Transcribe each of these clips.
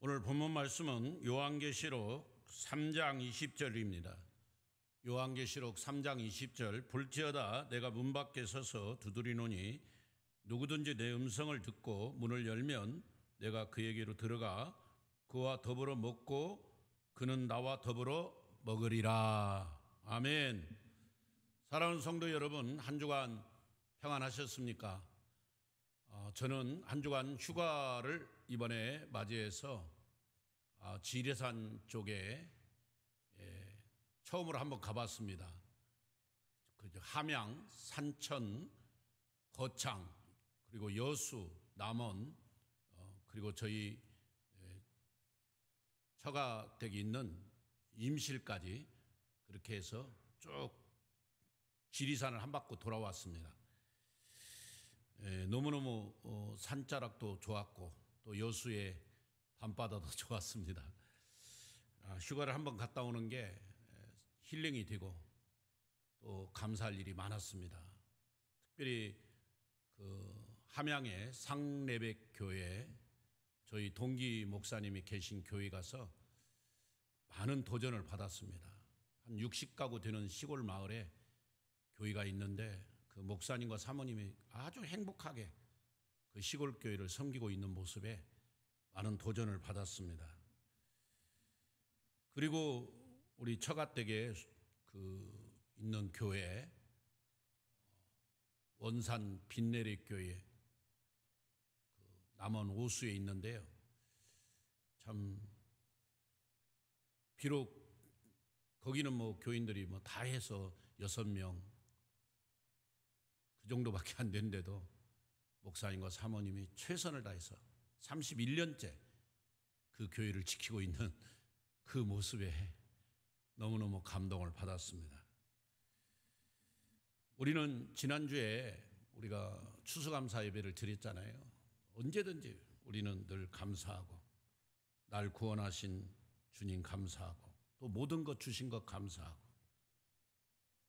오늘 본문 말씀은 요한계시록 3장 20절입니다. 요한계시록 3장 20절 볼지어다 내가 문 밖에 서서 두드리노니 누구든지 내 음성을 듣고 문을 열면 내가 그에게로 들어가 그와 더불어 먹고 그는 나와 더불어 먹으리라. 아멘. 사랑하는 성도 여러분, 한 주간 평안하셨습니까? 저는 한 주간 휴가를 이번에 맞이해서 지리산 쪽에 처음으로 한번 가봤습니다. 함양, 산천, 거창, 그리고 여수, 남원, 그리고 저희 처가댁이 있는 임실까지 그렇게 해서 쭉 지리산을 한 바퀴 돌아왔습니다. 너무너무 산자락도 좋았고 또 여수의 밤바다도 좋았습니다. 휴가를 한번 갔다 오는 게 힐링이 되고 또 감사할 일이 많았습니다. 특별히 그 함양의 상레백 교회 저희 동기 목사님이 계신 교회 가서 많은 도전을 받았습니다. 한 60가구 되는 시골 마을에 교회가 있는데 그 목사님과 사모님이 아주 행복하게 그 시골 교회를 섬기고 있는 모습에 많은 도전을 받았습니다. 그리고 우리 처가댁에 그 있는 교회 원산 빈내리 교회 그 남원 오수에 있는데요. 참 비록 거기는 뭐 교인들이 뭐 다 해서 6명 그 정도밖에 안 되는데도 목사님과 사모님이 최선을 다해서 31년째 그 교회를 지키고 있는 그 모습에 너무너무 감동을 받았습니다. 우리는 지난주에 우리가 추수감사 예배를 드렸잖아요. 언제든지 우리는 늘 감사하고 날 구원하신 주님 감사하고 또 모든 것 주신 것 감사하고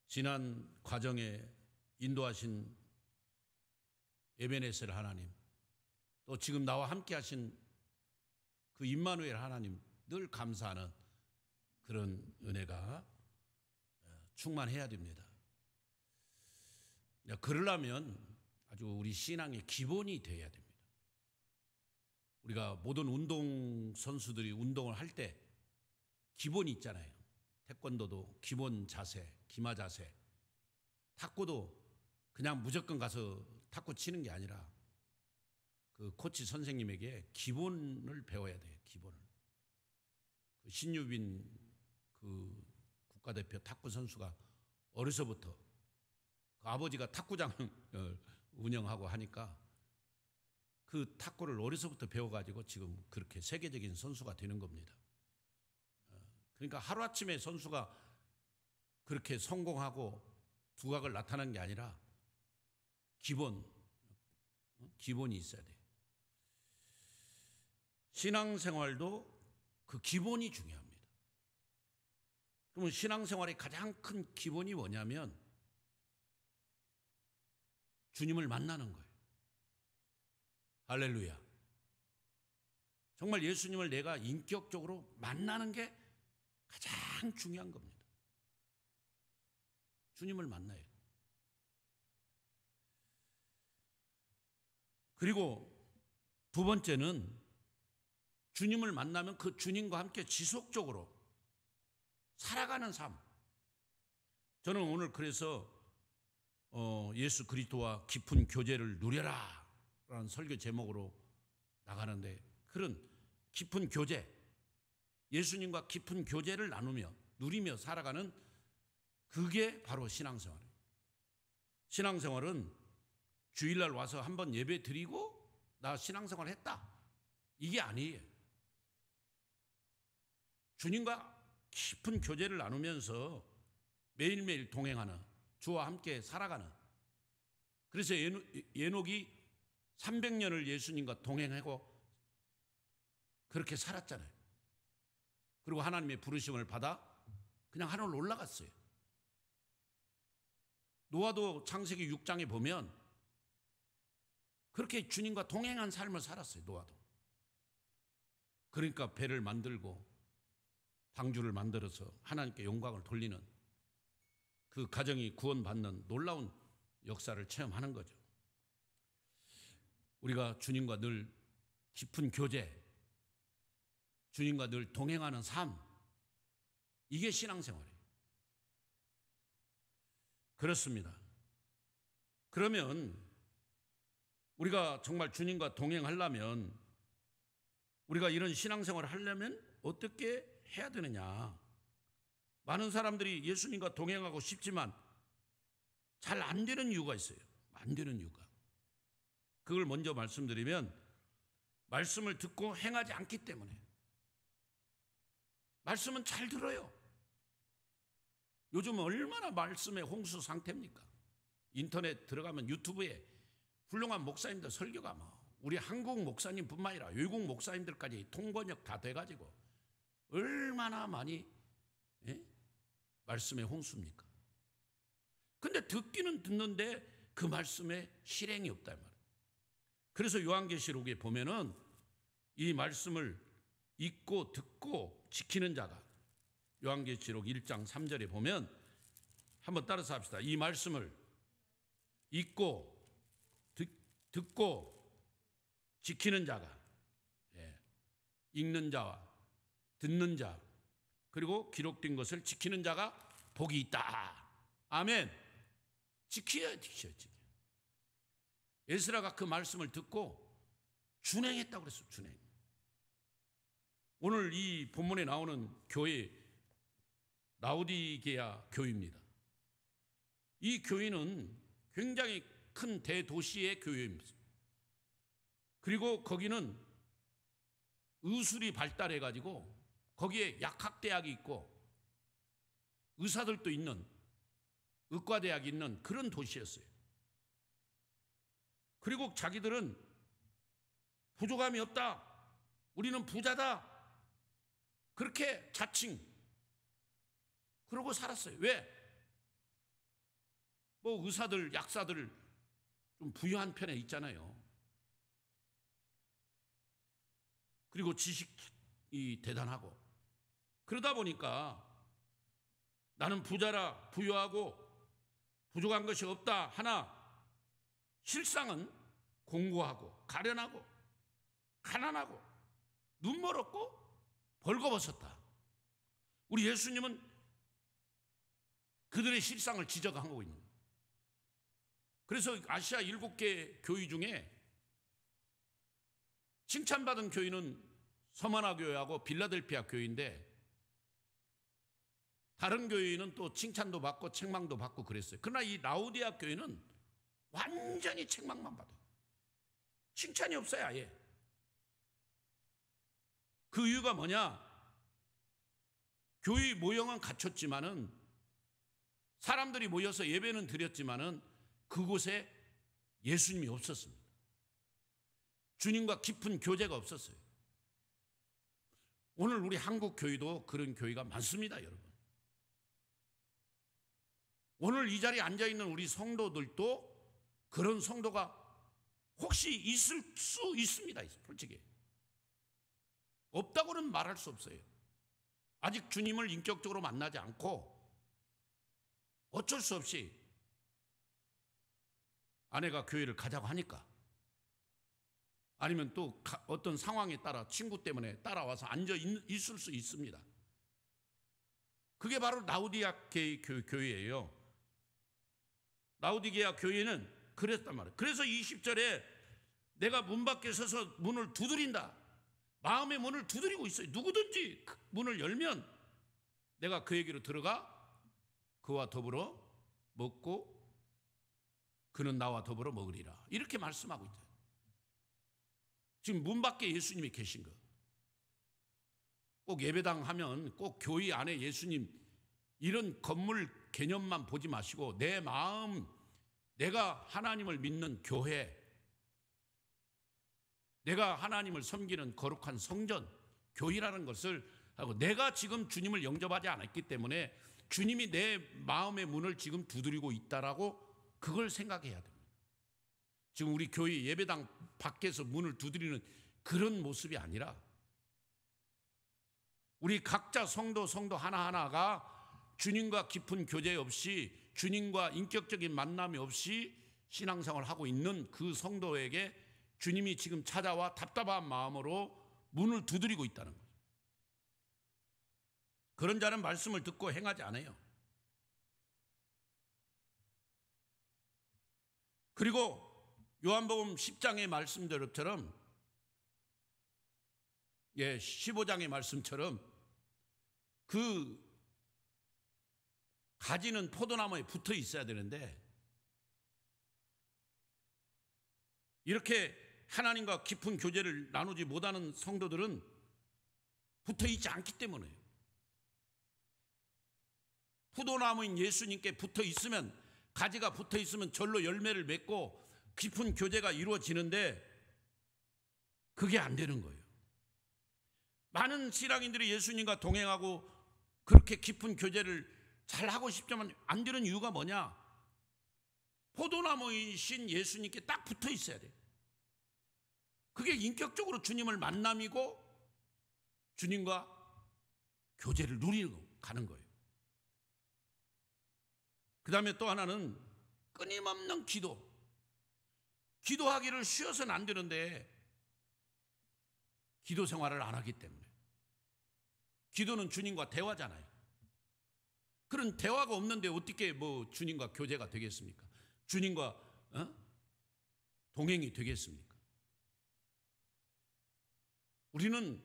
지난 과정에 인도하신 에베네셀 하나님 또 지금 나와 함께 하신 그 임마누엘 하나님 늘 감사하는 그런 은혜가 충만해야 됩니다. 그러려면 아주 우리 신앙의 기본이 되어야 됩니다. 우리가 모든 운동 선수들이 운동을 할 때 기본이 있잖아요. 태권도도 기본 자세, 기마 자세, 탁구도 그냥 무조건 가서 탁구 치는 게 아니라 그 코치 선생님에게 기본을 배워야 돼요. 기본을. 그 신유빈 그 국가대표 탁구 선수가 어려서부터 그 아버지가 탁구장을 운영하고 하니까 그 탁구를 어려서부터 배워가지고 지금 그렇게 세계적인 선수가 되는 겁니다. 그러니까 하루아침에 선수가 그렇게 성공하고 두각을 나타나는 게 아니라 기본이 있어야 돼요. 신앙생활도 그 기본이 중요합니다. 그러면 신앙생활의 가장 큰 기본이 뭐냐면 주님을 만나는 거예요. 할렐루야. 정말 예수님을 내가 인격적으로 만나는 게 가장 중요한 겁니다. 주님을 만나요. 그리고 두 번째는 주님을 만나면 그 주님과 함께 지속적으로 살아가는 삶. 저는 오늘 그래서 예수 그리스도와 깊은 교제를 누려라 라는 설교 제목으로 나가는데 그런 깊은 교제, 예수님과 깊은 교제를 나누며 누리며 살아가는 그게 바로 신앙생활이에요. 신앙생활은 주일날 와서 한번 예배 드리고 나 신앙생활 했다. 이게 아니에요. 주님과 깊은 교제를 나누면서 매일매일 동행하는 주와 함께 살아가는 그래서 에녹이 300년을 예수님과 동행하고 그렇게 살았잖아요. 그리고 하나님의 부르심을 받아 그냥 하늘로 올라갔어요. 노아도 창세기 6장에 보면 그렇게 주님과 동행한 삶을 살았어요. 노아도. 그러니까 배를 만들고 방주를 만들어서 하나님께 영광을 돌리는 그 가정이 구원받는 놀라운 역사를 체험하는 거죠. 우리가 주님과 늘 깊은 교제, 주님과 늘 동행하는 삶, 이게 신앙생활이에요. 그렇습니다. 그러면 우리가 정말 주님과 동행하려면, 우리가 이런 신앙생활을 하려면 어떻게 해야 되느냐? 많은 사람들이 예수님과 동행하고 싶지만 잘 안 되는 이유가 있어요. 안 되는 이유가. 그걸 먼저 말씀드리면, 말씀을 듣고 행하지 않기 때문에. 말씀은 잘 들어요. 요즘 얼마나 말씀의 홍수 상태입니까? 인터넷 들어가면 유튜브에 훌륭한 목사님들 설교가 우리 한국 목사님뿐만 아니라 외국 목사님들까지 통번역 다 돼가지고 얼마나 많이 말씀의 홍수입니까? 근데 듣기는 듣는데 그 말씀에 실행이 없단 말이에요. 그래서 요한계시록에 보면은 이 말씀을 읽고 듣고 지키는 자가, 요한계시록 1장 3절에 보면, 한번 따라서 합시다. 이 말씀을 읽고 듣고 지키는 자가, 읽는 자와 듣는 자, 그리고 기록된 것을 지키는 자가 복이 있다. 아멘. 지켜야 지켜야. 에스라가 그 말씀을 듣고 준행했다고 그랬어요. 준행. 오늘 이 본문에 나오는 교회, 라오디게아 교회입니다. 이 교회는 굉장히 큰 대도시의 교회입니다. 그리고 거기는 의술이 발달해가지고 거기에 약학대학이 있고 의사들도 있는, 의과대학이 있는 그런 도시였어요. 그리고 자기들은 부족함이 없다, 우리는 부자다, 그렇게 자칭 그러고 살았어요. 왜? 뭐 의사들, 약사들 좀 부유한 편에 있잖아요. 그리고 지식이 대단하고. 그러다 보니까 나는 부자라, 부유하고 부족한 것이 없다 하나, 실상은 공고하고 가련하고 가난하고 눈멀었고 벌거벗었다. 우리 예수님은 그들의 실상을 지적하고 있는 거예요. 그래서 아시아 7개 교회 중에 칭찬받은 교회는 서머나 교회하고 빌라델피아 교회인데, 다른 교회는 또 칭찬도 받고 책망도 받고 그랬어요. 그러나 이 라오디아 교회는 완전히 책망만 받아요. 칭찬이 없어요, 아예. 그 이유가 뭐냐? 교회 모형은 갖췄지만은, 사람들이 모여서 예배는 드렸지만은 그곳에 예수님이 없었습니다. 주님과 깊은 교제가 없었어요. 오늘 우리 한국 교회도 그런 교회가 많습니다, 여러분. 오늘 이 자리에 앉아있는 우리 성도들도 그런 성도가 혹시 있을 수 있습니다. 솔직히 없다고는 말할 수 없어요. 아직 주님을 인격적으로 만나지 않고 어쩔 수 없이 아내가 교회를 가자고 하니까, 아니면 또 어떤 상황에 따라 친구 때문에 따라와서 앉아 있을 수 있습니다. 그게 바로 라오디게아 교회예요. 라오디게아 교회는 그랬단 말이에요. 그래서 20절에 내가 문 밖에 서서 문을 두드린다. 마음의 문을 두드리고 있어요. 누구든지 문을 열면 내가 그에게로 들어가 그와 더불어 먹고 그는 나와 더불어 먹으리라. 이렇게 말씀하고 있어요. 지금 문 밖에 예수님이 계신 거. 꼭 예배당 하면 꼭 교회 안에 예수님, 이런 건물 개념만 보지 마시고 내 마음, 내가 하나님을 믿는 교회, 내가 하나님을 섬기는 거룩한 성전, 교회라는 것을 하고, 내가 지금 주님을 영접하지 않았기 때문에 주님이 내 마음의 문을 지금 두드리고 있다라고 그걸 생각해야 됩니다. 지금 우리 교회 예배당 밖에서 문을 두드리는 그런 모습이 아니라 우리 각자 성도 하나하나가 주님과 깊은 교제 없이, 주님과 인격적인 만남이 없이 신앙생활을 하고 있는 그 성도에게 주님이 지금 찾아와 답답한 마음으로 문을 두드리고 있다는 거죠. 그런 자는 말씀을 듣고 행하지 않아요. 그리고 요한복음 10장의 말씀대로처럼, 15장의 말씀처럼 그 가지는 포도나무에 붙어 있어야 되는데, 이렇게 하나님과 깊은 교제를 나누지 못하는 성도들은 붙어 있지 않기 때문에요. 포도나무인 예수님께 붙어 있으면, 가지가 붙어 있으면 절로 열매를 맺고 깊은 교제가 이루어지는데 그게 안 되는 거예요. 많은 신앙인들이 예수님과 동행하고 그렇게 깊은 교제를 잘 하고 싶지만 안 되는 이유가 뭐냐? 포도나무이신 예수님께 딱 붙어 있어야 돼요. 그게 인격적으로 주님을 만남이고 주님과 교제를 누리고 가는 거예요. 그 다음에 또 하나는 끊임없는 기도. 기도하기를 쉬어서는 안 되는데 기도 생활을 안 하기 때문에. 기도는 주님과 대화잖아요. 그런 대화가 없는데 어떻게 주님과 교제가 되겠습니까? 주님과 동행이 되겠습니까? 우리는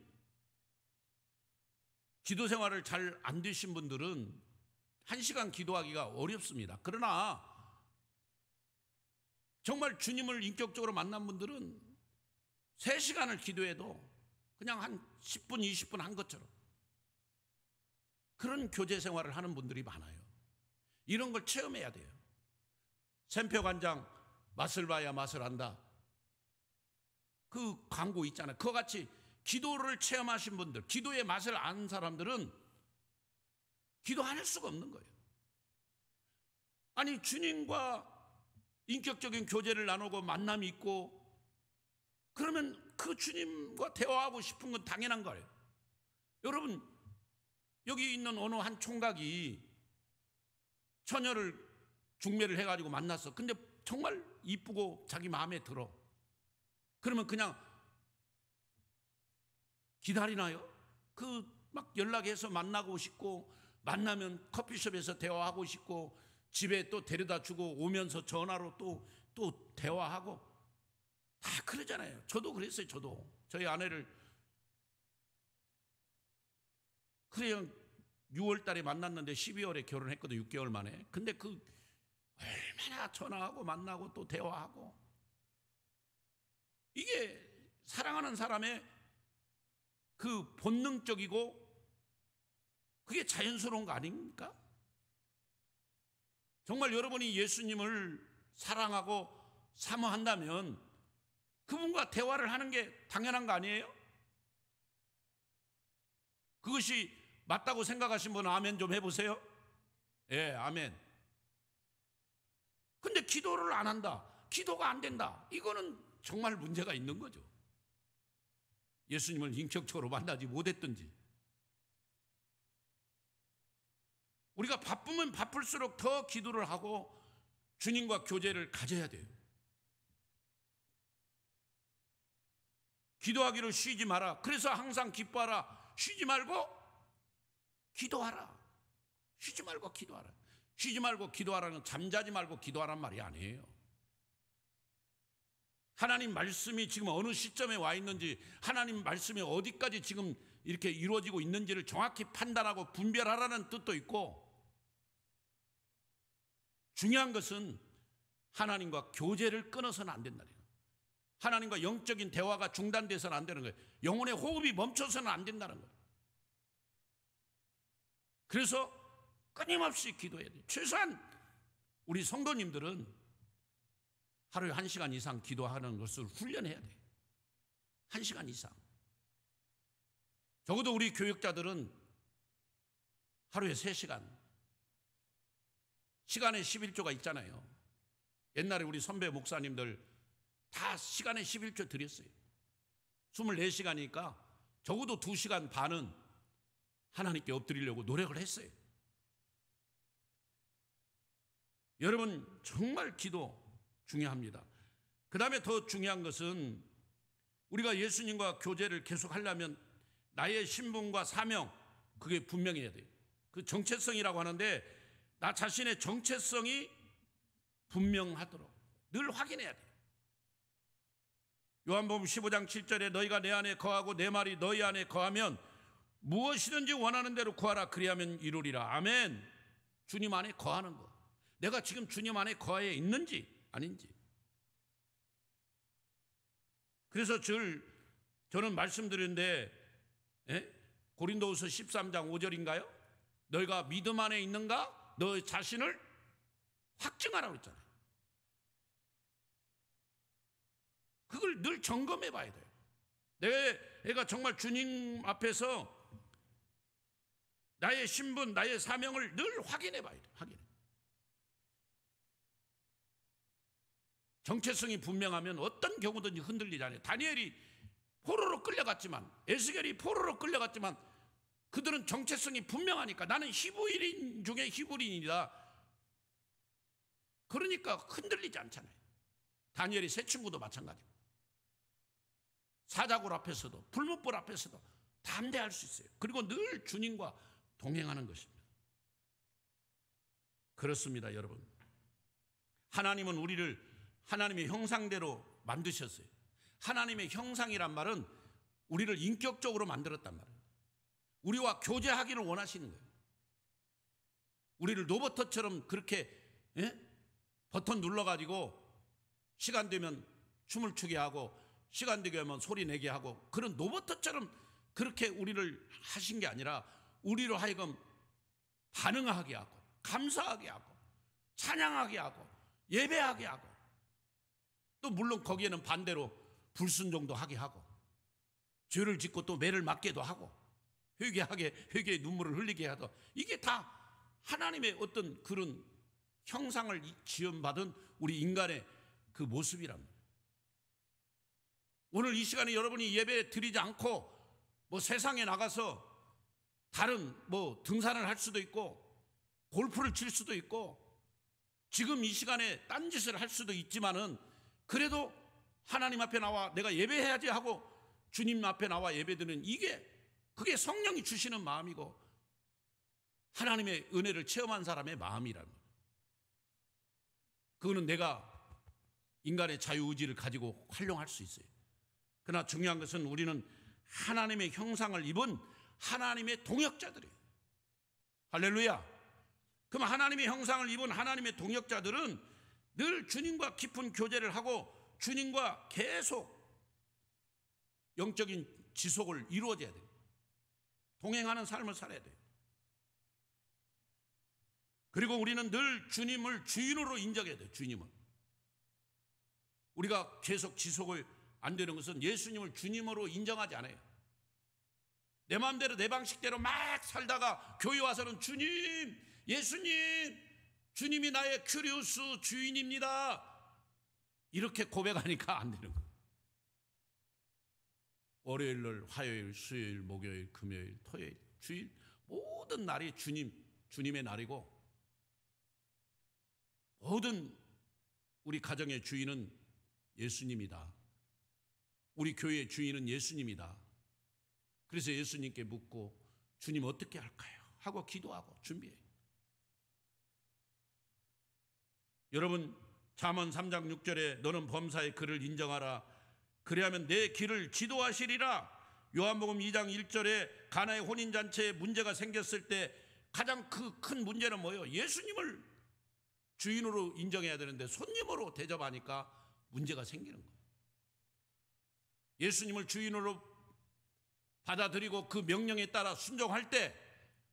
기도 생활을 잘 안 되신 분들은 1시간 기도하기가 어렵습니다. 그러나 정말 주님을 인격적으로 만난 분들은 3시간을 기도해도 그냥 한 10분, 20분 한 것처럼 그런 교제 생활을 하는 분들이 많아요. 이런 걸 체험해야 돼요. 샘표관장 맛을 봐야 맛을 안다. 그 광고 있잖아요. 그와 같이 기도를 체험하신 분들, 기도의 맛을 아는 사람들은 기도 안 할 수가 없는 거예요. 아니, 주님과 인격적인 교제를 나누고 만남이 있고 그러면 그 주님과 대화하고 싶은 건 당연한 거예요. 여러분, 여기 있는 어느 한 총각이 처녀를 중매를 해가지고 만났어. 근데 정말 이쁘고 자기 마음에 들어. 그러면 그냥 기다리나요? 막 연락해서 만나고 싶고, 만나면 커피숍에서 대화하고 싶고, 집에 또 데려다 주고, 오면서 전화로 또 대화하고 다 그러잖아요. 저도 그랬어요. 저희 아내를 그래요. 6월 달에 만났는데 12월에 결혼했거든요. 6개월 만에. 근데 얼마나 전화하고 만나고 또 대화하고, 이게 사랑하는 사람의 그 본능적이고 그게 자연스러운 거 아닙니까? 정말 여러분이 예수님을 사랑하고 사모한다면 그분과 대화를 하는 게 당연한 거 아니에요? 그것이 맞다고 생각하신 분은 아멘 좀 해보세요. 예, 아멘. 근데 기도를 안 한다, 기도가 안 된다, 이거는 정말 문제가 있는 거죠. 예수님을 인격적으로 만나지 못했든지. 우리가 바쁘면 바쁠수록 더 기도를 하고 주님과 교제를 가져야 돼요. 기도하기를 쉬지 마라. 그래서 항상 기뻐하라. 쉬지 말고 기도하라. 쉬지 말고 기도하라. 쉬지 말고 기도하라는 잠자지 말고 기도하란 말이 아니에요. 하나님 말씀이 지금 어느 시점에 와 있는지, 하나님 말씀이 어디까지 지금 이렇게 이루어지고 있는지를 정확히 판단하고 분별하라는 뜻도 있고, 중요한 것은 하나님과 교제를 끊어서는 안 된다는 거예요. 하나님과 영적인 대화가 중단돼서는 안 되는 거예요. 영혼의 호흡이 멈춰서는 안 된다는 거예요. 그래서 끊임없이 기도해야 돼요. 최소한 우리 성도님들은 하루에 1시간 이상 기도하는 것을 훈련해야 돼요. 1시간 이상. 적어도 우리 교육자들은 하루에 3시간. 시간에 11조가 있잖아요. 옛날에 우리 선배 목사님들 다 시간에 11조 드렸어요. 24시간이니까 적어도 2시간 반은 하나님께 엎드리려고 노력을 했어요. 여러분, 정말 기도 중요합니다. 그 다음에 더 중요한 것은 우리가 예수님과 교제를 계속 하려면 나의 신분과 사명, 그게 분명해야 돼요. 그 정체성이라고 하는데 나 자신의 정체성이 분명하도록 늘 확인해야 돼요. 요한복음 15장 7절에 너희가 내 안에 거하고 내 말이 너희 안에 거하면 무엇이든지 원하는 대로 구하라 그리하면 이루리라. 아멘. 주님 안에 거하는 거, 내가 지금 주님 안에 거하에 있는지 아닌지. 그래서 저는 말씀드렸는데 고린도후서 13장 5절인가요? 너희가 믿음 안에 있는가? 너 자신을 확증하라고 했잖아요. 그걸 늘 점검해 봐야 돼요. 내가 정말 주님 앞에서 나의 신분, 나의 사명을 늘 확인해 봐야 돼요. 정체성이 분명하면 어떤 경우든지 흔들리지 않아요. 다니엘이 포로로 끌려갔지만, 에스겔이 포로로 끌려갔지만 그들은 정체성이 분명하니까 나는 히브리인 중에 히브리인이다. 그러니까 흔들리지 않잖아요. 다니엘이 세 친구도 마찬가지고, 사자굴 앞에서도 불못불 앞에서도 담대할 수 있어요. 그리고 늘 주님과 동행하는 것입니다. 그렇습니다, 여러분. 하나님은 우리를 하나님의 형상대로 만드셨어요. 하나님의 형상이란 말은 우리를 인격적으로 만들었단 말이에요. 우리와 교제하기를 원하시는 거예요. 우리를 로봇처럼 그렇게 버튼 눌러가지고 시간 되면 춤을 추게 하고 시간 되게 하면 소리 내게 하고 그런 로봇처럼 그렇게 우리를 하신 게 아니라 우리로 하여금 반응하게 하고 감사하게 하고 찬양하게 하고 예배하게 하고, 또 물론 거기에는 반대로 불순종도 하게 하고 죄를 짓고 또 매를 맞게도 하고 회개의 눈물을 흘리게 하도, 이게 다 하나님의 어떤 그런 형상을 지음받은 우리 인간의 그 모습이랍니다. 오늘 이 시간에 여러분이 예배 드리지 않고 뭐 세상에 나가서 다른 뭐 등산을 할 수도 있고 골프를 칠 수도 있고 지금 이 시간에 딴짓을 할 수도 있지만은, 그래도 하나님 앞에 나와 내가 예배해야지 하고 주님 앞에 나와 예배드리는 그게 성령이 주시는 마음이고 하나님의 은혜를 체험한 사람의 마음이라는 거예요. 그거는 내가 인간의 자유의지를 가지고 활용할 수 있어요. 그러나 중요한 것은 우리는 하나님의 형상을 입은 하나님의 동역자들이에요. 할렐루야. 그럼 하나님의 형상을 입은 하나님의 동역자들은 늘 주님과 깊은 교제를 하고 주님과 계속 영적인 지속을 이루어져야 돼요. 동행하는 삶을 살아야 돼요. 그리고 우리는 늘 주님을 주인으로 인정해야 돼요. 주님을. 우리가 계속 지속을 안 되는 것은 예수님을 주님으로 인정하지 않아요. 내 마음대로 내 방식대로 막 살다가 교회 와서는 주님, 예수님, 주님이 나의 큐리우스 주인입니다, 이렇게 고백하니까 안 되는 거예요. 월요일, 화요일, 수요일, 목요일, 금요일, 토요일, 주일 모든 날이 주님의 날이고 모든 우리 가정의 주인은 예수님이다. 우리 교회의 주인은 예수님이다. 그래서 예수님께 묻고 주님 어떻게 할까요? 하고 기도하고 준비해요. 여러분, 잠언 3장 6절에 너는 범사의 그를 인정하라. 그리하면 내 길을 지도하시리라. 요한복음 2장 1절에 가나의 혼인잔치에 문제가 생겼을 때 가장 큰 문제는 뭐예요? 예수님을 주인으로 인정해야 되는데 손님으로 대접하니까 문제가 생기는 거예요. 예수님을 주인으로 받아들이고 그 명령에 따라 순종할 때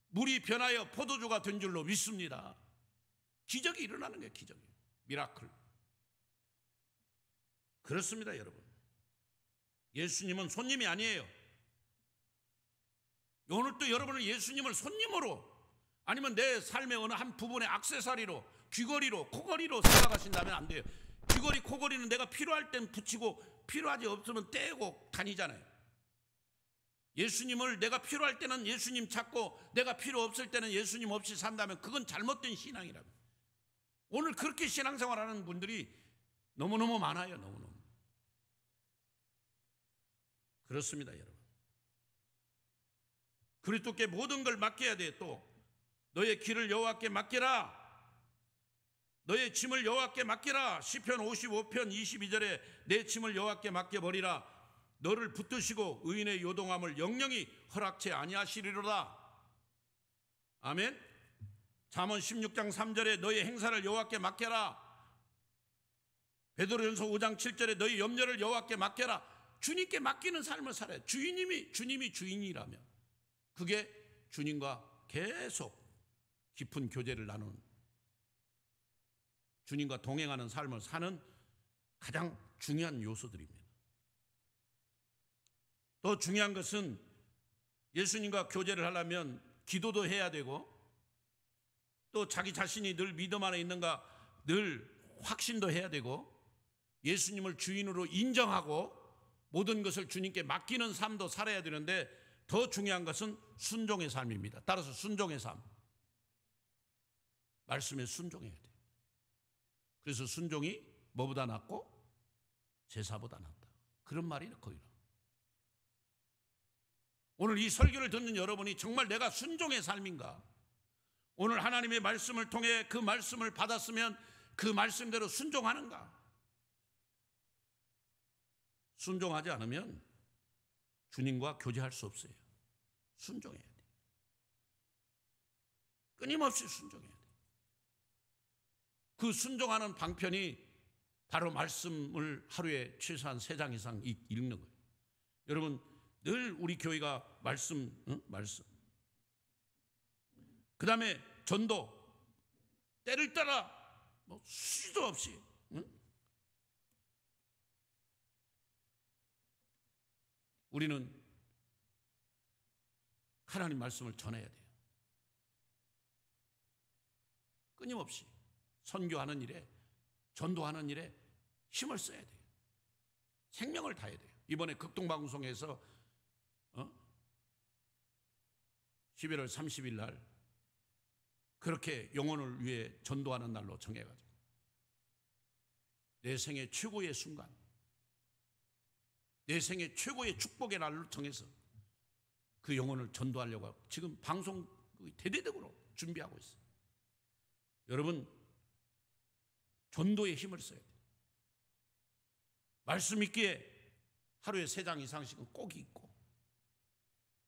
물이 변하여 포도주가 된 줄로 믿습니다. 기적이 일어나는 거예요. 기적이. 미라클. 그렇습니다, 여러분. 예수님은 손님이 아니에요. 오늘 또 여러분은 예수님을 손님으로 아니면 내 삶의 어느 한 부분의 액세서리로, 귀걸이로, 코걸이로 생각하신다면 안 돼요. 귀걸이, 코걸이는 내가 필요할 땐 붙이고 필요하지 없으면 떼고 다니잖아요. 예수님을 내가 필요할 때는 예수님 찾고 내가 필요 없을 때는 예수님 없이 산다면 그건 잘못된 신앙이라면. 오늘 그렇게 신앙생활하는 분들이 너무너무 많아요. 너무너무. 그렇습니다, 여러분. 그리스도께 모든 걸 맡겨야 돼. 또 너의 길을 여호와께 맡겨라. 너의 짐을 여호와께 맡겨라. 시편 55편 22절에 내 짐을 여호와께 맡겨버리라. 너를 붙드시고 의인의 요동함을 영영이 허락치 아니하시리로다. 아멘. 잠언 16장 3절에 너의 행사를 여호와께 맡겨라. 베드로전서 5장 7절에 너희 염려를 여호와께 맡겨라. 주님께 맡기는 삶을 살아요. 주님이 주인이라면 그게 주님과 계속 깊은 교제를 나누는, 주님과 동행하는 삶을 사는 가장 중요한 요소들입니다. 또 중요한 것은 예수님과 교제를 하려면 기도도 해야 되고, 또 자기 자신이 늘 믿음 안에 있는가 늘 확신도 해야 되고, 예수님을 주인으로 인정하고 모든 것을 주님께 맡기는 삶도 살아야 되는데, 더 중요한 것은 순종의 삶입니다. 따라서 순종의 삶, 말씀에 순종해야 돼요. 그래서 순종이 뭐보다 낫고 제사보다 낫다, 그런 말이 거의. 오늘 이 설교를 듣는 여러분이 정말 내가 순종의 삶인가, 오늘 하나님의 말씀을 통해 그 말씀을 받았으면 그 말씀대로 순종하는가. 순종하지 않으면 주님과 교제할 수 없어요. 순종해야 돼요. 끊임없이 순종해야 돼요. 그 순종하는 방편이 바로 말씀을 하루에 최소한 3장 이상 읽는 거예요. 여러분, 늘 우리 교회가 말씀. 그 다음에 전도, 때를 따라 수도 없이, 우리는 하나님 말씀을 전해야 돼요. 끊임없이 선교하는 일에, 전도하는 일에 힘을 써야 돼요. 생명을 다해야 돼요. 이번에 극동방송에서 11월 30일 날 그렇게 영혼을 위해 전도하는 날로 정해가지고 내 생애 최고의 순간, 내 생애 최고의 축복의 날로 정해서 그 영혼을 전도하려고 하고 지금 방송 대대적으로 준비하고 있어요. 여러분, 전도에 힘을 써야 돼요. 말씀 있기에 하루에 3장 이상씩은 꼭 읽고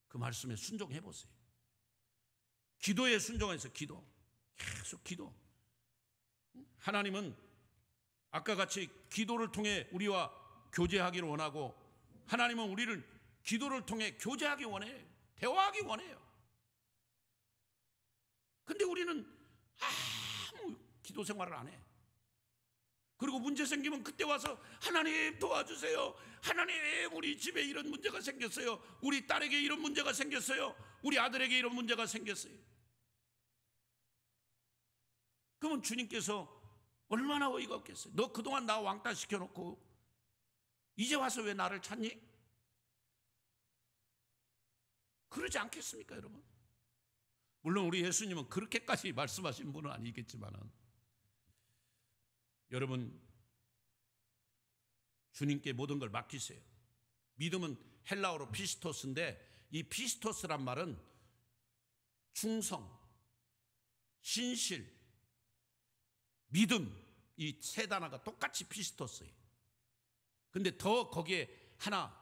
그 말씀에 순종해 보세요. 기도에 순종해서 계속 기도. 하나님은 아까 같이 기도를 통해 우리와 교제하기를 원하고, 하나님은 우리를 기도를 통해 교제하기 원해요. 대화하기 원해요. 근데 우리는 아무 기도 생활을 안 해. 그리고 문제 생기면 그때 와서 하나님 도와주세요. 하나님, 우리 집에 이런 문제가 생겼어요. 우리 딸에게 이런 문제가 생겼어요. 우리 아들에게 이런 문제가 생겼어요. 그러면 주님께서 얼마나 어이가 없겠어요. 너 그동안 나 왕따 시켜놓고 이제 와서 왜 나를 찾니? 그러지 않겠습니까, 여러분? 물론 우리 예수님은 그렇게까지 말씀하신 분은 아니겠지만은, 여러분, 주님께 모든 걸 맡기세요. 믿음은 헬라어로 피스토스인데, 이 피스토스란 말은 충성, 신실, 믿음, 이 세 단어가 똑같이 피스토스예요. 근데 더 거기에 하나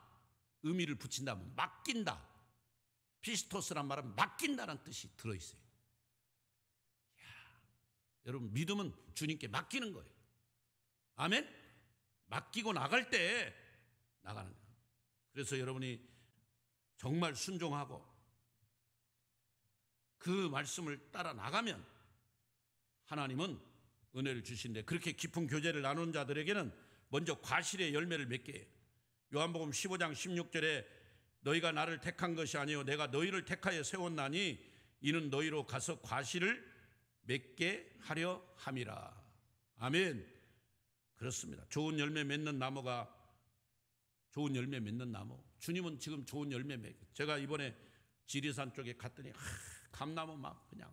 의미를 붙인다면 맡긴다. 피스토스란 말은 맡긴다는 뜻이 들어있어요. 여러분, 믿음은 주님께 맡기는 거예요. 아멘? 맡기고 나갈 때 나가는 거예요. 그래서 여러분이 정말 순종하고 그 말씀을 따라 나가면 하나님은 은혜를 주신대. 그렇게 깊은 교제를 나눈 자들에게는 먼저 과실의 열매를 맺게 해요. 요한복음 15장 16절에 너희가 나를 택한 것이 아니요 내가 너희를 택하여 세웠나니 이는 너희로 가서 과실을 맺게 하려 함이라. 아멘. 그렇습니다. 좋은 열매 맺는 나무가 좋은 열매 맺는 나무. 주님은 지금 좋은 열매 맺어요. 제가 이번에 지리산 쪽에 갔더니 감나무 막 그냥,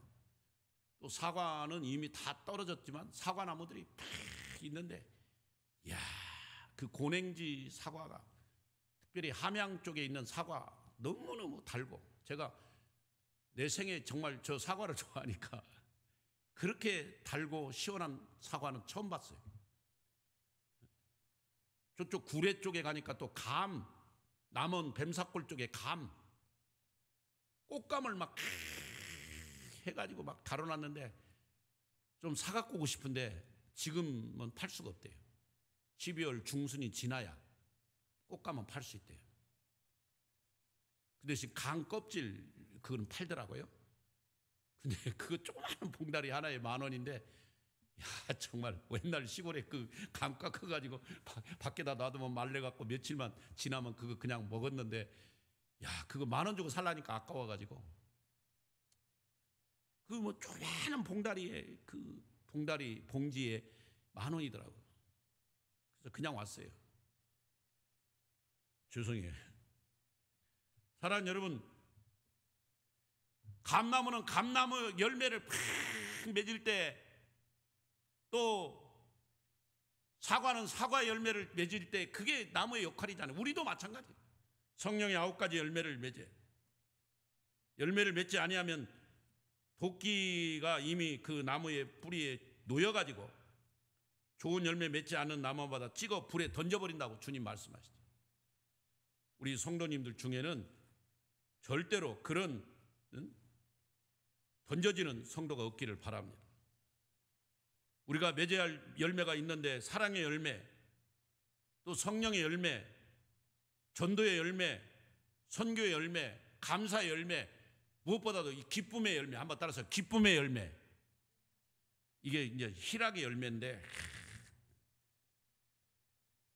또 사과는 이미 다 떨어졌지만 사과나무들이 팍 있는데, 이야, 그 고냉지 사과가, 특별히 함양 쪽에 있는 사과 너무너무 달고, 제가 내 생에 정말 저 사과를 좋아하니까 그렇게 달고 시원한 사과는 처음 봤어요. 저쪽 구례 쪽에 가니까 또 감, 남원 뱀사골 쪽에 감, 꽃감을 막 해가지고 막 다뤄놨는데 좀 사갖고 오고 싶은데 지금은 팔 수가 없대요. 12월 중순이 지나야 꽃감은 팔 수 있대요. 그 대신 강 껍질 그건 팔더라고요. 근데 그거 조그마한 봉다리 하나에 10,000원인데, 야, 정말 옛날 시골에 그 감 깎아가지고 밖에다 놔두면 말려갖고 며칠만 지나면 그거 그냥 먹었는데, 야, 그거 10,000원 주고 살라니까 아까워가지고, 그 뭐 조그마한 봉다리에, 그 봉다리 봉지에 10,000원이더라고요. 그래서 그냥 왔어요. 죄송해요. 사랑하는 여러분, 감나무는 감나무 열매를 팍 맺을 때, 또 사과는 사과 열매를 맺을 때, 그게 나무의 역할이잖아요. 우리도 마찬가지예요. 성령의 9가지 열매를 맺어요. 열매를 맺지 아니하면 도끼가 이미 그 나무의 뿌리에 놓여가지고 좋은 열매 맺지 않는 나무마다 찍어 불에 던져버린다고 주님 말씀하시죠. 우리 성도님들 중에는 절대로 그런 던져지는 성도가 없기를 바랍니다. 우리가 맺어야 할 열매가 있는데, 사랑의 열매, 또 성령의 열매, 전도의 열매, 선교의 열매, 감사의 열매, 무엇보다도 이 기쁨의 열매, 한번 따라서 기쁨의 열매. 이게 이제 희락의 열매인데,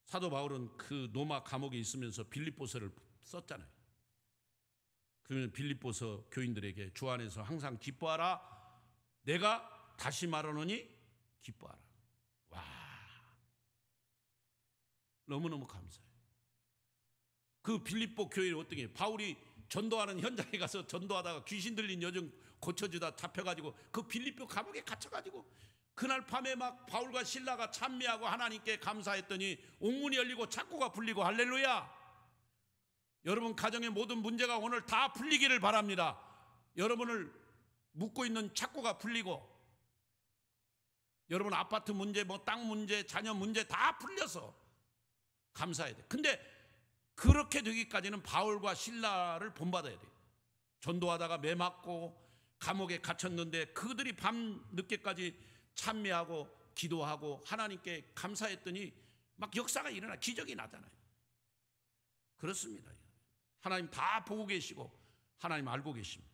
사도 바울은 그 로마 감옥에 있으면서 빌립보서를 썼잖아요. 그러면 빌립보서 교인들에게 주 안에서 항상 기뻐하라, 내가 다시 말하노니 기뻐하라. 와, 너무너무 감사해요. 그 빌립보 교회는 어떻게 해요? 바울이 전도하는 현장에 가서 전도하다가 귀신 들린 여정 고쳐주다 잡혀가지고 그 빌립보 감옥에 갇혀가지고, 그날 밤에 막 바울과 실라가 찬미하고 하나님께 감사했더니 옥문이 열리고 창고가 풀리고, 할렐루야. 여러분 가정의 모든 문제가 오늘 다 풀리기를 바랍니다. 여러분을 묶고 있는 창고가 풀리고, 여러분 아파트 문제, 뭐 땅 문제, 자녀 문제 다 풀려서 감사해야 돼요. 근데 그렇게 되기까지는 바울과 실라를 본받아야 돼요. 전도하다가 매 맞고 감옥에 갇혔는데 그들이 밤 늦게까지 찬미하고 기도하고 하나님께 감사했더니 막 역사가 일어나, 기적이 나잖아요. 그렇습니다. 하나님 다 보고 계시고 하나님 알고 계십니다.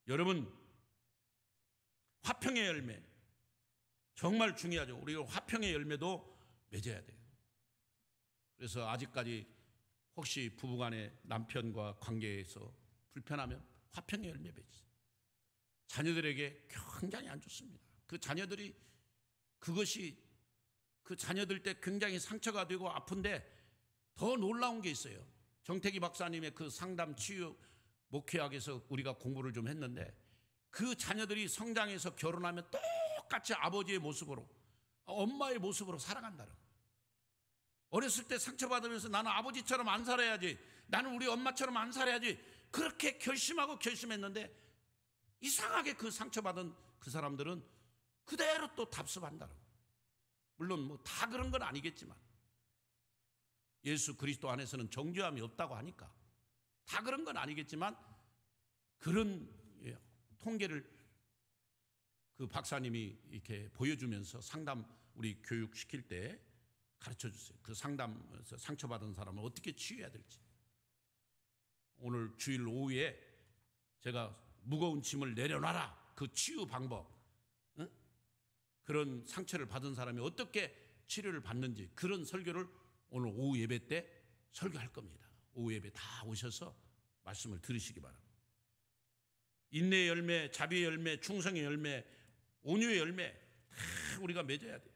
여러분, 화평의 열매 정말 중요하죠. 우리가 화평의 열매도 맺어야 돼요. 그래서 아직까지 혹시 부부간에 남편과 관계에서 불편하면 화평의 열매 맺으세요. 자녀들에게 굉장히 안 좋습니다. 그 자녀들이 그것이 그 자녀들 때 굉장히 상처가 되고 아픈데, 더 놀라운 게 있어요. 정태기 박사님의 그 상담 치유 목회학에서 우리가 공부를 좀 했는데, 그 자녀들이 성장해서 결혼하면 똑같이 아버지의 모습으로, 엄마의 모습으로 살아간다는 거예요. 어렸을 때 상처받으면서 나는 아버지처럼 안 살아야지, 나는 우리 엄마처럼 안 살아야지, 그렇게 결심하고 결심했는데 이상하게 그 상처받은 그 사람들은 그대로 또 답습한다는 거예요. 물론 뭐 다 그런 건 아니겠지만, 예수 그리스도 안에서는 정죄함이 없다고 하니까 다 그런 건 아니겠지만, 그런 통계를 그 박사님이 이렇게 보여주면서 상담 우리 교육시킬 때 가르쳐 주세요. 그 상담에서 상처받은 사람을 어떻게 치유해야 될지. 오늘 주일 오후에 제가 무거운 짐을 내려놔라, 그 치유 방법, 그런 상처를 받은 사람이 어떻게 치료를 받는지, 그런 설교를 오늘 오후 예배 때 설교할 겁니다. 오후 예배 다 오셔서 말씀을 들으시기 바랍니다. 인내의 열매, 자비의 열매, 충성의 열매, 온유의 열매 다 우리가 맺어야 돼요.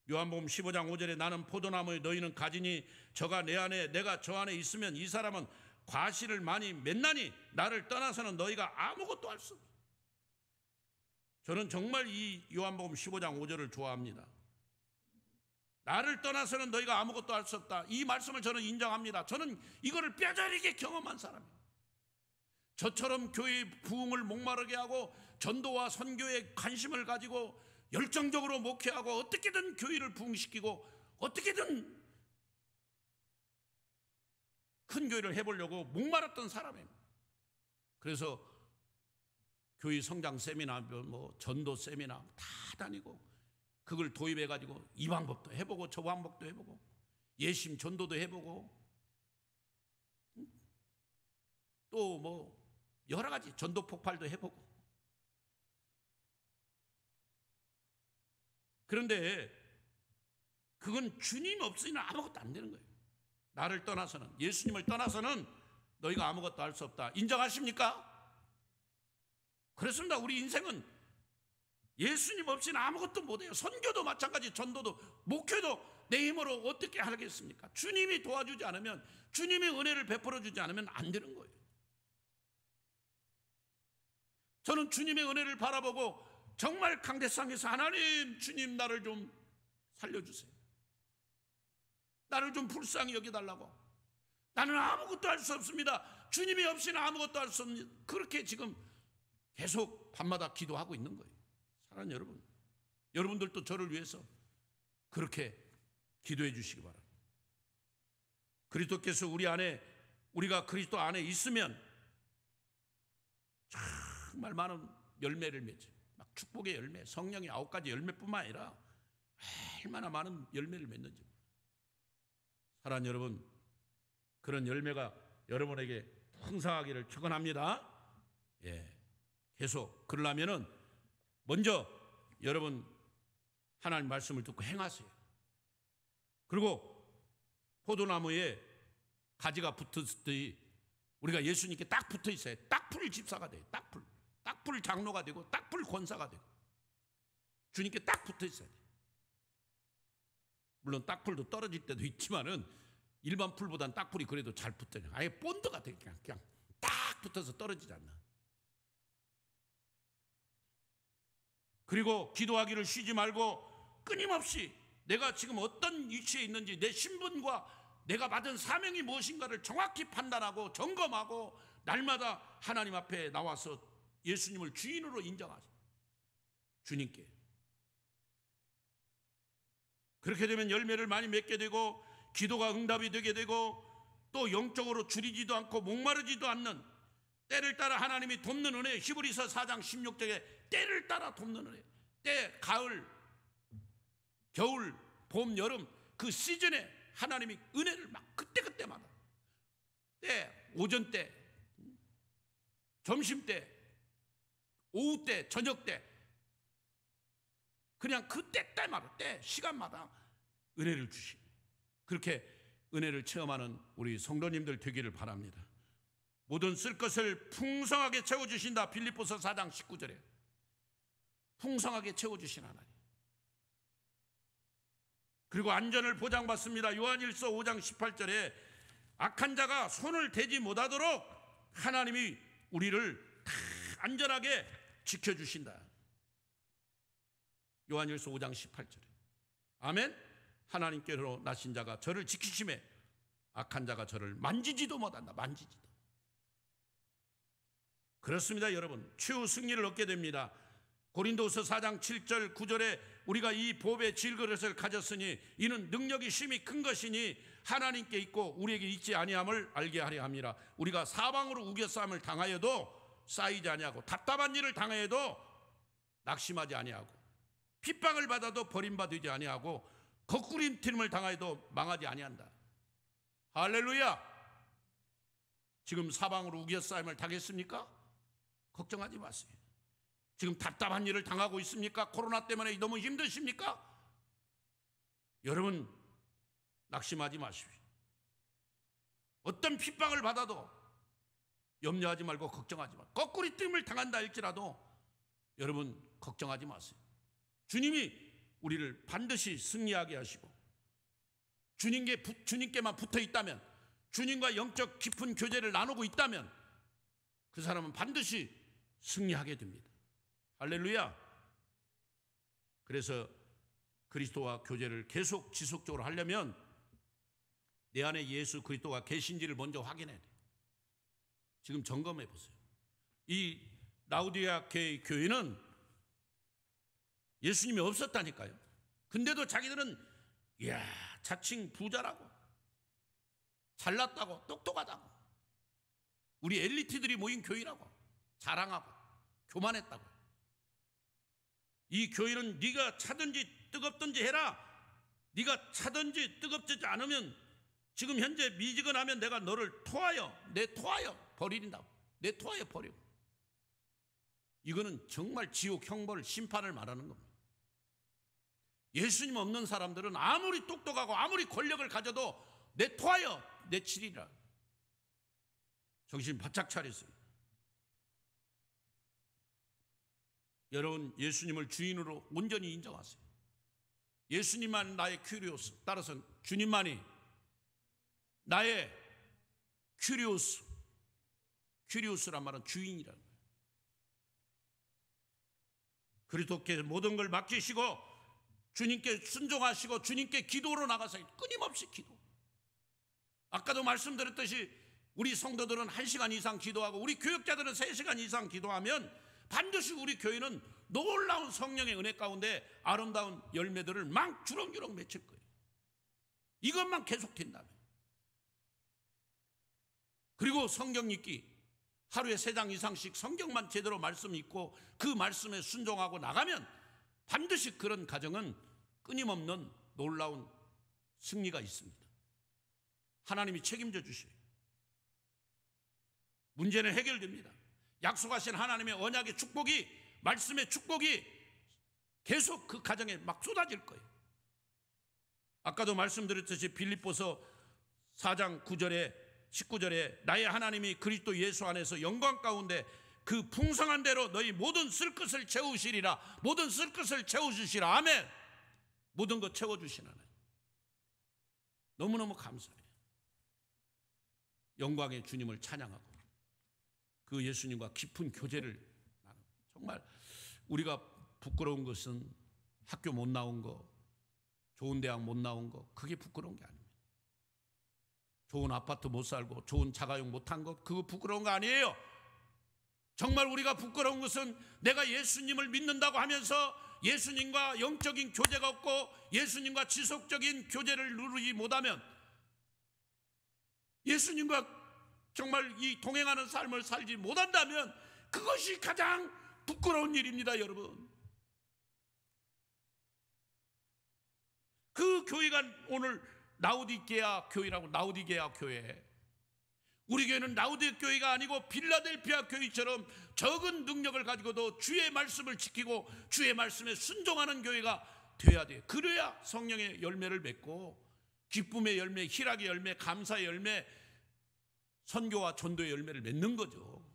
요한복음 15장 5절에 나는 포도나무에 너희는 가지니 저가 내 안에 내가 저 안에 있으면 이 사람은 과실을 많이 맺나니 나를 떠나서는 너희가 아무것도 할 수 없어. 저는 정말 이 요한복음 15장 5절을 좋아합니다. 나를 떠나서는 너희가 아무것도 할 수 없다. 이 말씀을 저는 인정합니다. 저는 이거를 뼈저리게 경험한 사람이에요. 저처럼 교회의 부흥을 목마르게 하고 전도와 선교에 관심을 가지고 열정적으로 목회하고 어떻게든 교회를 부흥시키고 어떻게든 큰 교회를 해보려고 목마랐던 사람입니다. 그래서 교회 성장 세미나, 뭐 전도 세미나 다 다니고 그걸 도입해가지고 이 방법도 해보고 저 방법도 해보고 예심 전도도 해보고 또 뭐 여러 가지 전도 폭발도 해보고. 그런데 그건 주님 없으면 아무것도 안 되는 거예요. 나를 떠나서는, 예수님을 떠나서는 너희가 아무것도 할 수 없다. 인정하십니까? 그렇습니다. 우리 인생은 예수님 없이는 아무것도 못해요. 선교도 마찬가지, 전도도, 목회도 내 힘으로 어떻게 하겠습니까? 주님이 도와주지 않으면, 주님이 은혜를 베풀어 주지 않으면 안 되는 거예요. 저는 주님의 은혜를 바라보고 정말 강대상에서 하나님, 주님 나를 좀 살려주세요. 나를 좀 불쌍히 여겨달라고. 나는 아무것도 할 수 없습니다. 주님이 없이는 아무것도 할 수 없습니다. 그렇게 지금 계속 밤마다 기도하고 있는 거예요. 사랑하는 여러분, 여러분들도 저를 위해서 그렇게 기도해 주시기 바랍니다. 그리스도께서 우리가 그리스도 안에 있으면 정말 많은 열매를 맺죠. 막 축복의 열매, 성령의 9가지 열매뿐만 아니라 얼마나 많은 열매를 맺는지. 사랑하는 여러분, 그런 열매가 여러분에게 풍성하기를 축원합니다. 계속 그러려면은 먼저 여러분 하나님 말씀을 듣고 행하세요. 그리고 포도나무에 가지가 붙었듯이 우리가 예수님께 딱 붙어 있어야 딱풀 집사가 돼요. 딱풀 장로가 되고 딱풀 권사가 되고 주님께 딱 붙어 있어야 돼요. 물론 딱풀도 떨어질 때도 있지만은 일반 풀보단 딱풀이 그래도 잘 붙어요. 아예 본드가 돼. 그냥 딱 붙어서 떨어지지 않나. 그리고 기도하기를 쉬지 말고 끊임없이 내가 지금 어떤 위치에 있는지, 내 신분과 내가 받은 사명이 무엇인가를 정확히 판단하고 점검하고 날마다 하나님 앞에 나와서 예수님을 주인으로 인정하세요. 주님께. 그렇게 되면 열매를 많이 맺게 되고 기도가 응답이 되게 되고 또 영적으로 줄이지도 않고 목마르지도 않는, 때를 따라 하나님이 돕는 은혜, 히브리서 4장 16절에 때를 따라 돕는 은혜, 때, 가을, 겨울, 봄, 여름 그 시즌에 하나님이 은혜를 막 그때그때마다, 때, 오전 때, 점심 때, 오후 때, 저녁 때, 그냥 그때때마다, 때, 시간마다 은혜를 주십니다. 그렇게 은혜를 체험하는 우리 성도님들 되기를 바랍니다. 모든 쓸 것을 풍성하게 채워주신다. 빌립보서 4장 19절에 풍성하게 채워주신 하나님. 그리고 안전을 보장받습니다. 요한일서 5장 18절에 악한 자가 손을 대지 못하도록 하나님이 우리를 다 안전하게 지켜주신다. 요한일서 5장 18절에 아멘. 하나님께로 나신 자가 저를 지키심에 악한 자가 저를 만지지도 못한다. 만지지도. 그렇습니다. 여러분, 최후 승리를 얻게 됩니다. 고린도서 4장 7절 9절에 우리가 이 보배의 질그릇을 가졌으니 이는 능력이 심히 큰 것이니 하나님께 있고 우리에게 있지 아니함을 알게 하려 함이라. 우리가 사방으로 우겨싸움을 당하여도 쌓이지 아니하고 답답한 일을 당하여도 낙심하지 아니하고 핍박을 받아도 버림받지 아니하고 거꾸림팀을 당하여도 망하지 아니한다. 할렐루야. 지금 사방으로 우겨싸움을 당했습니까? 걱정하지 마세요. 지금 답답한 일을 당하고 있습니까? 코로나 때문에 너무 힘드십니까? 여러분 낙심하지 마십시오. 어떤 핍박을 받아도 염려하지 말고 걱정하지 마세요. 거꾸리뜸을 당한다 할지라도 여러분 걱정하지 마세요. 주님이 우리를 반드시 승리하게 하시고 주님께만 붙어 있다면, 주님과 영적 깊은 교제를 나누고 있다면 그 사람은 반드시 승리하게 됩니다. 할렐루야. 그래서 그리스도와 교제를 계속 지속적으로 하려면 내 안에 예수 그리스도가 계신지를 먼저 확인해야 돼요. 지금 점검해 보세요. 이 라우디게아 교회는 예수님이 없었다니까요. 근데도 자기들은 이야, 자칭 부자라고, 잘났다고, 똑똑하다고, 우리 엘리트들이 모인 교회라고 자랑하고 교만했다고. 이 교회는 네가 차든지 뜨겁든지 해라. 네가 차든지 뜨겁지 않으면 지금 현재 미지근하면 내가 너를 내토하여 버린다고. 내토하여 버려. 이거는 정말 지옥 형벌 심판을 말하는 겁니다. 예수님 없는 사람들은 아무리 똑똑하고 아무리 권력을 가져도 내토하여 내치리라. 정신 바짝 차리세요. 여러분, 예수님을 주인으로 온전히 인정하세요. 예수님만 나의 큐리오스, 따라서 주님만이 나의 큐리오스. 큐리오스란 말은 주인이라는 거예요. 그리스도께 모든 걸 맡기시고 주님께 순종하시고 주님께 기도로 나가서 끊임없이 기도. 아까도 말씀드렸듯이 우리 성도들은 1시간 이상 기도하고 우리 교역자들은 3시간 이상 기도하면 반드시 우리 교회는 놀라운 성령의 은혜 가운데 아름다운 열매들을 막 주렁주렁 맺힐 거예요. 이것만 계속된다면. 그리고 성경 읽기, 하루에 3장 이상씩 성경만 제대로 말씀 읽고 그 말씀에 순종하고 나가면 반드시 그런 가정은 끊임없는 놀라운 승리가 있습니다. 하나님이 책임져 주셔요. 문제는 해결됩니다. 약속하신 하나님의 언약의 축복이, 말씀의 축복이 계속 그 가정에 막 쏟아질 거예요. 아까도 말씀드렸듯이 빌립보서 4장 9절에 19절에 나의 하나님이 그리스도 예수 안에서 영광 가운데 그 풍성한 대로 너희 모든 쓸 것을 채우시리라. 모든 쓸 것을 채워주시라. 아멘. 모든 것 채워주시는 하나님, 너무너무 감사해요. 영광의 주님을 찬양하고 그 예수님과 깊은 교제를 나누고. 정말 우리가 부끄러운 것은 학교 못 나온 거, 좋은 대학 못 나온 거, 그게 부끄러운 게 아닙니다. 좋은 아파트 못 살고 좋은 자가용 못 한 것, 그거 부끄러운 거 아니에요. 정말 우리가 부끄러운 것은 내가 예수님을 믿는다고 하면서 예수님과 영적인 교제가 없고 예수님과 지속적인 교제를 누리지 못하면, 예수님과 정말 이 동행하는 삶을 살지 못한다면 그것이 가장 부끄러운 일입니다, 여러분. 그 교회가 오늘 라우디게아 교회라고. 라우디게아 교회, 우리 교회는 라우디게아 교회가 아니고 빌라델피아 교회처럼 적은 능력을 가지고도 주의 말씀을 지키고 주의 말씀에 순종하는 교회가 되어야 돼요. 그래야 성령의 열매를 맺고 기쁨의 열매, 희락의 열매, 감사의 열매, 선교와 전도의 열매를 맺는 거죠.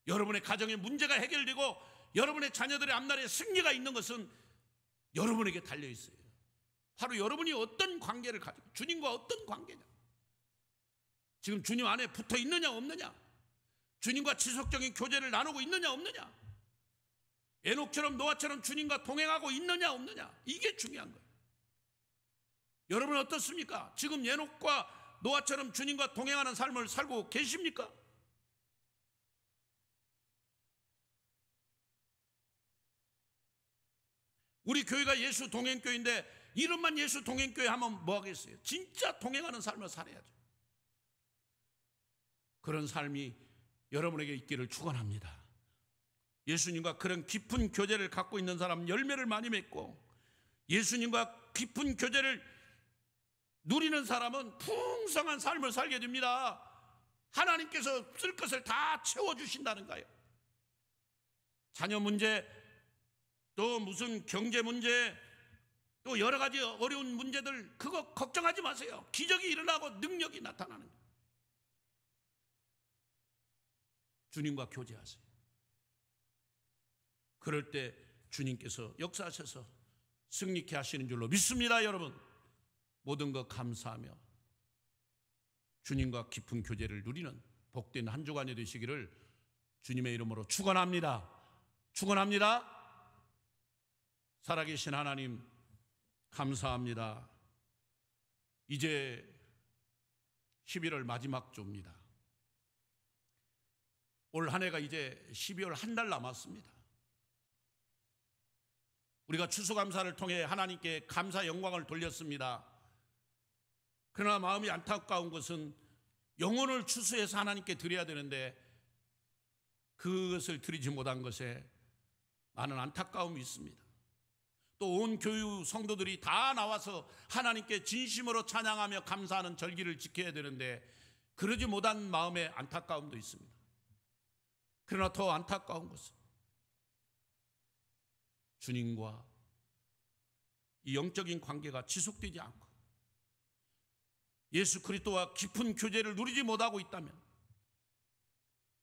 여러분의 가정의 문제가 해결되고 여러분의 자녀들의 앞날에 승리가 있는 것은 여러분에게 달려 있어요. 바로 여러분이 어떤 관계를 가지고, 주님과 어떤 관계냐, 지금 주님 안에 붙어 있느냐 없느냐, 주님과 지속적인 교제를 나누고 있느냐 없느냐, 에녹처럼 노아처럼 주님과 동행하고 있느냐 없느냐, 이게 중요한 거예요. 여러분은 어떻습니까? 지금 에녹과 노아처럼 주님과 동행하는 삶을 살고 계십니까? 우리 교회가 예수 동행교회인데 이름만 예수 동행교회 하면 뭐 하겠어요? 진짜 동행하는 삶을 살아야죠. 그런 삶이 여러분에게 있기를 축원합니다. 예수님과 그런 깊은 교제를 갖고 있는 사람은 열매를 많이 맺고, 예수님과 깊은 교제를 누리는 사람은 풍성한 삶을 살게 됩니다. 하나님께서 쓸 것을 다 채워주신다는 거예요. 자녀 문제, 또 무슨 경제 문제, 또 여러 가지 어려운 문제들, 그거 걱정하지 마세요. 기적이 일어나고 능력이 나타나는 거예요. 주님과 교제하세요. 그럴 때 주님께서 역사하셔서 승리케 하시는 줄로 믿습니다. 여러분, 모든 것 감사하며 주님과 깊은 교제를 누리는 복된 한 주간이 되시기를 주님의 이름으로 축원합니다. 축원합니다. 살아계신 하나님 감사합니다. 이제 11월 마지막 주입니다. 올 한 해가 이제 12월 한 달 남았습니다. 우리가 추수감사를 통해 하나님께 감사 영광을 돌렸습니다. 그러나 마음이 안타까운 것은 영혼을 추수해서 하나님께 드려야 되는데 그것을 드리지 못한 것에 많은 안타까움이 있습니다. 또 온 교회 성도들이 다 나와서 하나님께 진심으로 찬양하며 감사하는 절기를 지켜야 되는데 그러지 못한 마음의 안타까움도 있습니다. 그러나 더 안타까운 것은 주님과 이 영적인 관계가 지속되지 않고 예수 그리스도와 깊은 교제를 누리지 못하고 있다면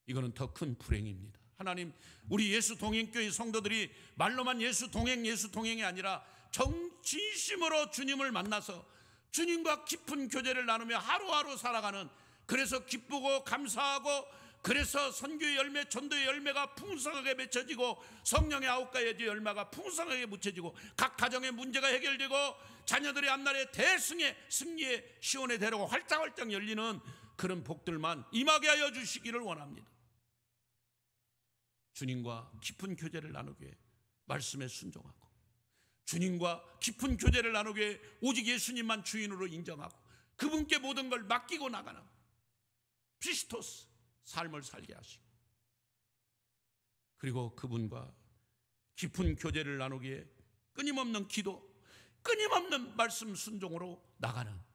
이거는 더 큰 불행입니다. 하나님, 우리 예수 동행교회 성도들이 말로만 예수 동행이 아니라 진심으로 주님을 만나서 주님과 깊은 교제를 나누며 하루하루 살아가는, 그래서 기쁘고 감사하고, 그래서 선교의 열매, 전도의 열매가 풍성하게 맺혀지고 성령의 9가지 열매가 풍성하게 묻혀지고 각 가정의 문제가 해결되고 자녀들의 앞날의 승리의 시온의 대로가 활짝활짝 열리는 그런 복들만 임하게 하여 주시기를 원합니다. 주님과 깊은 교제를 나누기 위해 말씀에 순종하고, 주님과 깊은 교제를 나누기 위해 오직 예수님만 주인으로 인정하고 그분께 모든 걸 맡기고 나가는 피스토스 삶을 살게 하시고, 그리고 그분과 깊은 교제를 나누기 위해 끊임없는 기도, 끊임없는 말씀 순종으로 나가는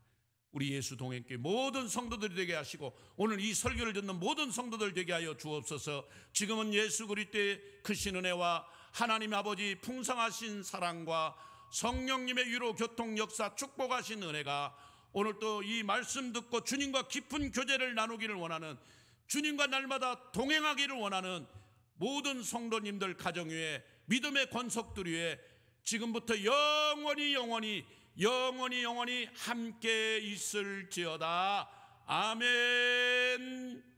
우리 예수 동행교회 모든 성도들이 되게 하시고 오늘 이 설교를 듣는 모든 성도들 되게 하여 주옵소서. 지금은 예수 그리스도의 크신 은혜와 하나님 아버지 풍성하신 사랑과 성령님의 위로 교통 역사 축복하신 은혜가 오늘 또 이 말씀 듣고 주님과 깊은 교제를 나누기를 원하는, 주님과 날마다 동행하기를 원하는 모든 성도님들 가정 위에 믿음의 권속들 위에 지금부터 영원히 함께 있을지어다. 아멘.